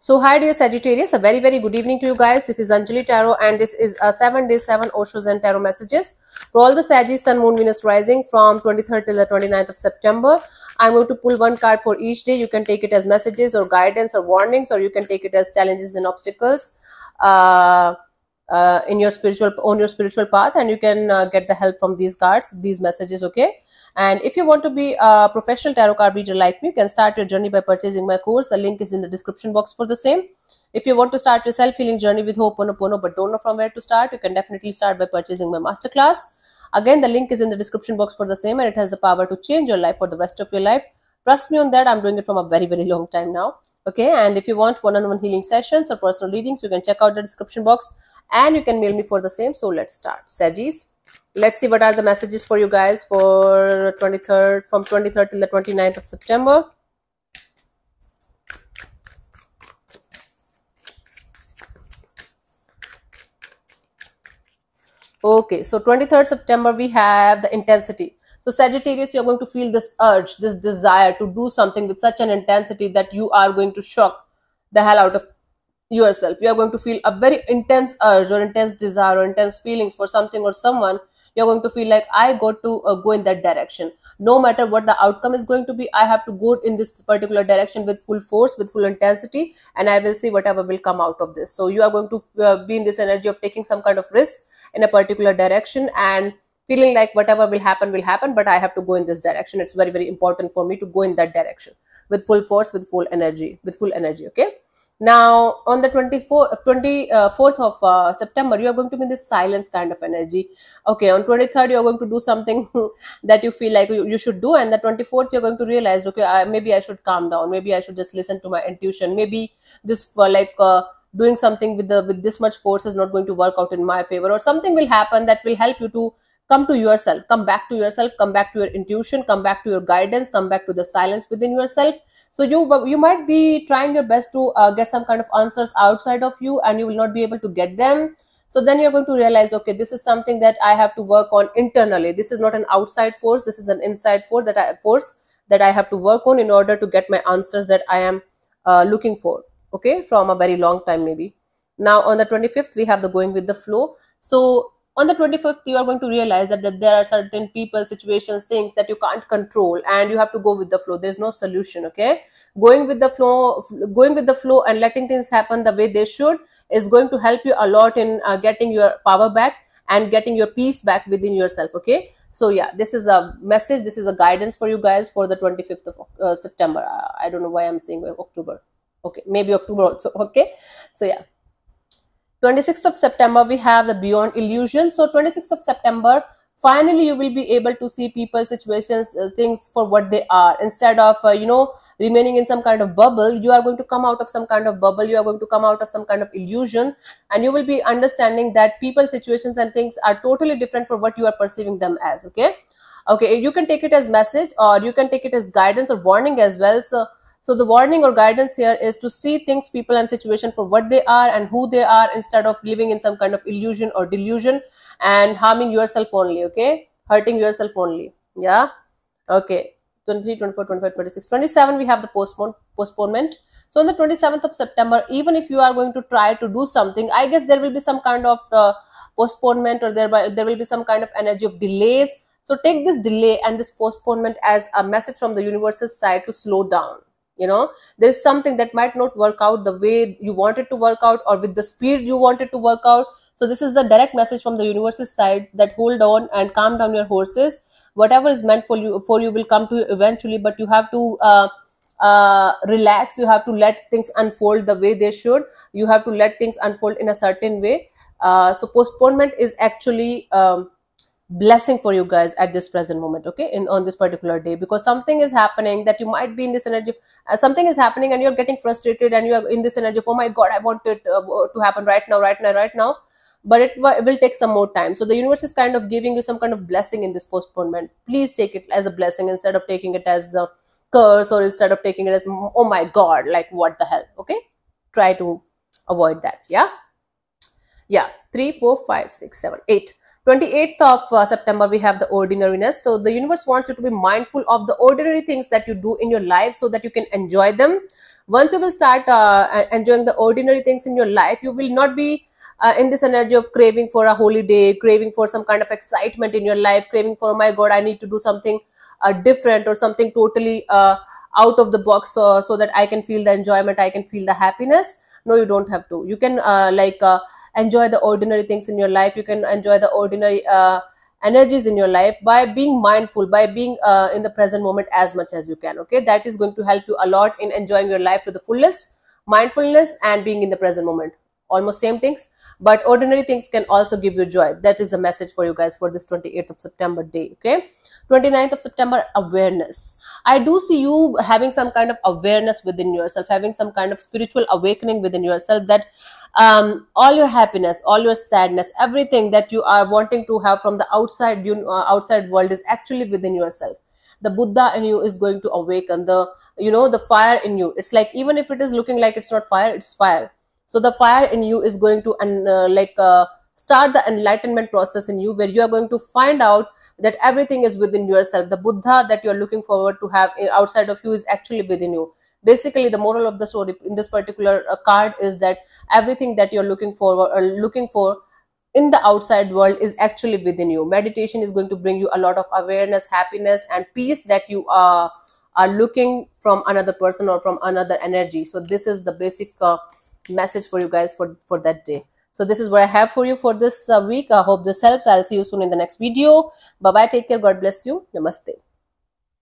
So hi dear Sagittarius, a very good evening to you guys. This is Anjali Tarot and this is a 7 day 7 Oshos and Tarot messages for all the Sagittarius Sun Moon Venus rising from 23rd till the 29th of September. I'm going to pull one card for each day. You can take it as messages or guidance or warnings, or you can take it as challenges and obstacles in your spiritual path, and you can get the help from these cards, these messages, okay? And if you want to be a professional tarot card reader like me, you can start your journey by purchasing my course. The link is in the description box for the same. If you want to start your self-healing journey with Ho'oponopono but don't know from where to start, you can definitely start by purchasing my masterclass. Again, the link is in the description box for the same, and it has the power to change your life for the rest of your life. Trust me on that. I'm doing it from a very long time now. Okay, and if you want one-on-one healing sessions or personal readings, you can check out the description box and you can mail me for the same. So let's start. Sagis, let's see what are the messages for you guys for 23rd, from 23rd till the 29th of September. Okay, so 23rd September we have the intensity. So Sagittarius, you're going to feel this urge, this desire to do something with such an intensity that you are going to shock the hell out of yourself. You are going to feel a very intense urge or intense desire or intense feelings for something or someone. You're going to feel like I got to go in that direction. No matter what the outcome is going to be, I have to go in this particular direction with full force, with full intensity, and I will see whatever will come out of this. So you are going to be in this energy of taking some kind of risk in a particular direction and feeling like whatever will happen, but I have to go in this direction. It's very important for me to go in that direction with full force, with full energy, okay? Now, on the 24th of September, you are going to be in this silence kind of energy. Okay, on 23rd, you are going to do something that you feel like you should do. And the 24th, you are going to realize, okay, maybe I should calm down. Maybe I should just listen to my intuition. Maybe this doing something with this much force is not going to work out in my favor, or something will happen that will help you to come to yourself, come back to yourself, come back to your intuition, come back to your guidance, come back to the silence within yourself. So you might be trying your best to get some kind of answers outside of you, and you will not be able to get them. So then you're going to realize, okay, this is something that I have to work on internally. This is not an outside force. This is an inside force that I have to work on in order to get my answers that I am looking for. Okay, from a very long time maybe. Now on the 25th, we have the going with the flow. So on the 25th, you are going to realize that there are certain people, situations, things that you can't control, and you have to go with the flow. There's no solution, okay? Going with the flow and letting things happen the way they should is going to help you a lot in getting your power back and getting your peace back within yourself, okay? So yeah, this is a message, this is a guidance for you guys for the 25th of September. I don't know why I'm saying October. Okay, maybe October also, okay? So yeah. 26th of September, we have the beyond illusion. So 26th of September, finally you will be able to see people, situations, things for what they are. Instead of, remaining in some kind of bubble, you are going to come out of some kind of bubble. You are going to come out of some kind of illusion, and you will be understanding that people, situations and things are totally different from what you are perceiving them as, okay? Okay, you can take it as message, or you can take it as guidance or warning as well. So the warning or guidance here is to see things, people and situation for what they are and who they are, instead of living in some kind of illusion or delusion and harming yourself only, okay? Hurting yourself only, yeah? Okay, 23, 24, 25, 26, 27, we have the postponement. So on the 27th of September, even if you are going to try to do something, I guess there will be some kind of postponement, or there will be some kind of energy of delays. So take this delay and this postponement as a message from the universe's side to slow down. There's something that might not work out the way you want it to work out, or with the speed you want it to work out. So this is the direct message from the universe's side, that hold on and calm down your horses. Whatever is meant for you will come to you eventually, but you have to relax. You have to let things unfold the way they should. You have to let things unfold in a certain way. So postponement is actually blessing for you guys at this present moment, okay, on this particular day, because something is happening that you might be in this energy. Something is happening and you're getting frustrated, and you are in this energy of, oh my god, I want it to happen right now, but it will take some more time. So the universe is kind of giving you some kind of blessing in this postponement. Please take it as a blessing instead of taking it as a curse, or instead of taking it as, oh my god, like what the hell, okay? Try to avoid that. Yeah, 3, 4, 5, 6, 7, 8. 28th of September, we have the ordinariness. So the universe wants you to be mindful of the ordinary things that you do in your life so that you can enjoy them Once you will start enjoying the ordinary things in your life, you will not be in this energy of craving for a holy day, craving for some kind of excitement in your life, craving for, oh my god, I need to do something different or something totally out of the box, so that I can feel the enjoyment, I can feel the happiness. No, you don't have to. You can enjoy the ordinary things in your life. You can enjoy the ordinary energies in your life by being mindful, by being in the present moment as much as you can. Okay, that is going to help you a lot in enjoying your life to the fullest. Mindfulness and being in the present moment, almost same things, but ordinary things can also give you joy. That is the message for you guys for this 28th of September day. Okay, 29th of September, awareness. I do see you having some kind of awareness within yourself, having some kind of spiritual awakening within yourself, that all your happiness, all your sadness, everything that you are wanting to have from the outside, outside world, is actually within yourself. The Buddha in you is going to awaken. The fire in you, it's like, even if it is looking like it's not fire, it's fire. So the fire in you is going to start the enlightenment process in you, where you are going to find out that everything is within yourself. The Buddha that you're looking forward to have outside of you is actually within you. Basically, the moral of the story in this particular card is that everything that you're looking for in the outside world is actually within you. Meditation is going to bring you a lot of awareness, happiness, and peace that you are looking from another person or from another energy. So this is the basic message for you guys for that day. So this is what I have for you for this week. I hope this helps. I'll see you soon in the next video. Bye bye, take care, God bless you, namaste.